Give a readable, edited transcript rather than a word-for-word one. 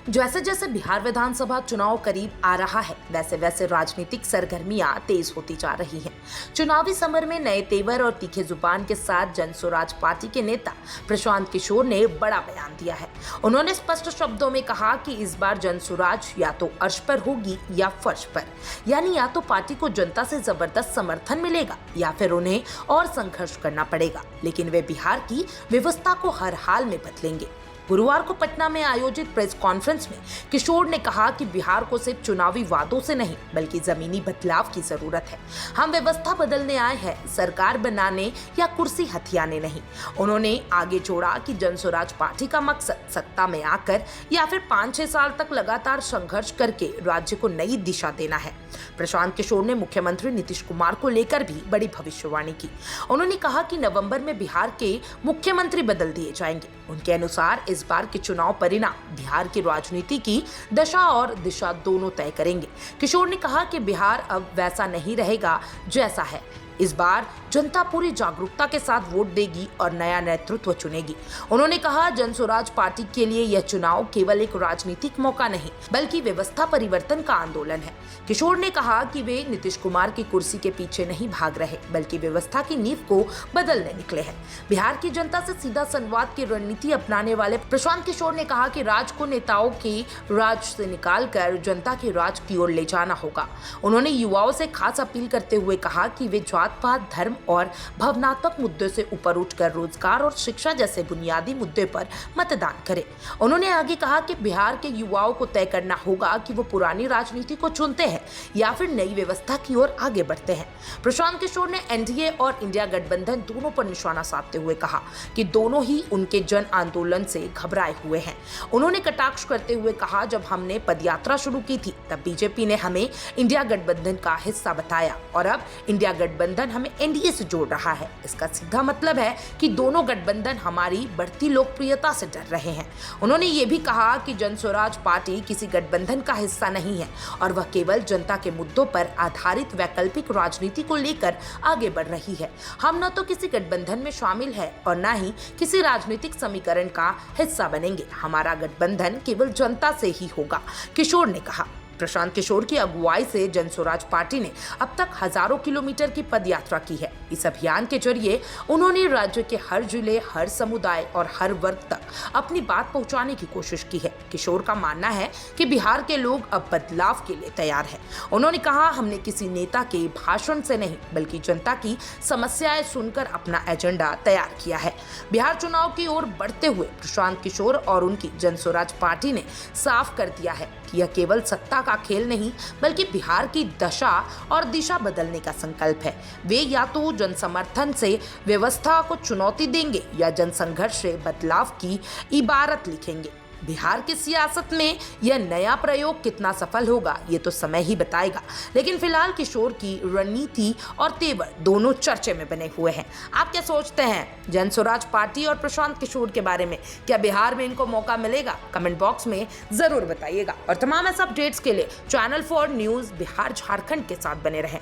जैसे जैसे बिहार विधानसभा चुनाव करीब आ रहा है, वैसे वैसे राजनीतिक सरगर्मियां तेज होती जा रही हैं। चुनावी समर में नए तेवर और तीखे जुबान के साथ जनस्वराज पार्टी के नेता प्रशांत किशोर ने बड़ा बयान दिया है। उन्होंने स्पष्ट शब्दों में कहा कि इस बार जनस्वराज या तो अर्श पर होगी या फर्श पर, यानी या तो पार्टी को जनता से जबरदस्त समर्थन मिलेगा या फिर उन्हें और संघर्ष करना पड़ेगा, लेकिन वे बिहार की व्यवस्था को हर हाल में बदलेंगे। गुरुवार को पटना में आयोजित प्रेस कॉन्फ्रेंस में किशोर ने कहा कि बिहार को सिर्फ चुनावी वादों से नहीं बल्कि जमीनी बदलाव की जरूरत है। हम व्यवस्था बदलने आए हैं, सरकार बनाने या कुर्सी हथियाने नहीं। उन्होंने आगे जोड़ा कि जनस्वराज पार्टी का मकसद सत्ता में आकर या फिर 5-6 साल तक लगातार संघर्ष करके राज्य को नई दिशा देना है। प्रशांत किशोर ने मुख्यमंत्री नीतीश कुमार को लेकर भी बड़ी भविष्यवाणी की। उन्होंने कहा कि नवंबर में बिहार के मुख्यमंत्री बदल दिए जाएंगे। उनके अनुसार इस बार के चुनाव परिणाम बिहार की राजनीति की दशा और दिशा दोनों तय करेंगे। किशोर ने कहा कि बिहार अब वैसा नहीं रहेगा जैसा है। इस बार जनता पूरी जागरूकता के साथ वोट देगी और नया नेतृत्व चुनेगी। उन्होंने कहा, जनस्वराज पार्टी के लिए यह चुनाव केवल एक राजनीतिक मौका नहीं बल्कि व्यवस्था परिवर्तन का आंदोलन है। किशोर ने कहा कि वे नीतीश कुमार की कुर्सी के पीछे नहीं भाग रहे बल्कि व्यवस्था की नींव को बदलने निकले हैं। बिहार की जनता से सीधा संवाद की रणनीति अपनाने वाले प्रशांत किशोर ने कहा कि राज को नेताओं के राज से निकालकर जनता के राज की ओर ले जाना होगा। उन्होंने युवाओं से खास अपील करते हुए कहा कि वे जात-पात, धर्म और भावनात्मक मुद्दों से ऊपर उठकर रोजगार और शिक्षा जैसे बुनियादी मुद्दे पर मतदान करें। उन्होंने आगे कहा कि बिहार के युवाओं को तय करना होगा कि वो पुरानी राजनीति को चुनते हैं या फिर नई व्यवस्था की ओर आगे बढ़ते हैं। प्रशांत किशोर ने एनडीए और इंडिया गठबंधन दोनों पर निशाना साधते हुए कहा कि दोनों ही उनके जन आंदोलन से घबराए हुए हैं। उन्होंने कटाक्ष करते हुए कहा, जब हमने पदयात्रा शुरू की थी तब बीजेपी ने हमें इंडिया गठबंधन का हिस्सा बताया और अब इंडिया गठबंधन हमें एनडीए से जोड़ रहा है। इसका सीधा मतलब है कि दोनों गठबंधन हमारी बढ़ती लोकप्रियता से डर रहे हैं। उन्होंने ये भी कहा कि जनस्वराज पार्टी किसी गठबंधन का हिस्सा नहीं है और वह केवल जनता के मुद्दों पर आधारित वैकल्पिक राजनीति को लेकर आगे बढ़ रही है। हम न तो किसी गठबंधन में शामिल है और न ही किसी राजनीतिक समीकरण का हिस्सा बनेंगे। हमारा गठबंधन केवल जनता से ही होगा, किशोर ने कहा। प्रशांत किशोर की अगुवाई से जनस्वराज पार्टी ने अब तक हजारों किलोमीटर की पदयात्रा की है। इस अभियान के जरिए उन्होंने राज्य के हर जिले, हर समुदाय और हर वर्ग तक अपनी बात पहुंचाने की कोशिश की है। किशोर का मानना है कि बिहार के लोग अब बदलाव के लिए तैयार हैं। उन्होंने कहा, हमने किसी नेता के भाषण से नहीं बल्कि जनता की समस्याएं सुनकर अपना एजेंडा तैयार किया है। बिहार चुनाव की ओर बढ़ते हुए प्रशांत किशोर और उनकी जनस्वराज पार्टी ने साफ कर दिया है कि यह केवल सत्ता का खेल नहीं बल्कि बिहार की दशा और दिशा बदलने का संकल्प है। वे या तो जनसमर्थन से व्यवस्था को चुनौती देंगे या जनसंघर्ष से बदलाव की इबारत लिखेंगे। बिहार की सियासत में यह नया प्रयोग कितना सफल होगा ये तो समय ही बताएगा, लेकिन फिलहाल किशोर की रणनीति और तेवर दोनों चर्चे में बने हुए हैं। आप क्या सोचते हैं जनस्वराज पार्टी और प्रशांत किशोर के बारे में? क्या बिहार में इनको मौका मिलेगा? कमेंट बॉक्स में जरूर बताइएगा और तमाम ऐसे अपडेट्स के लिए चैनल 4 न्यूज़ बिहार झारखंड के साथ बने रहें।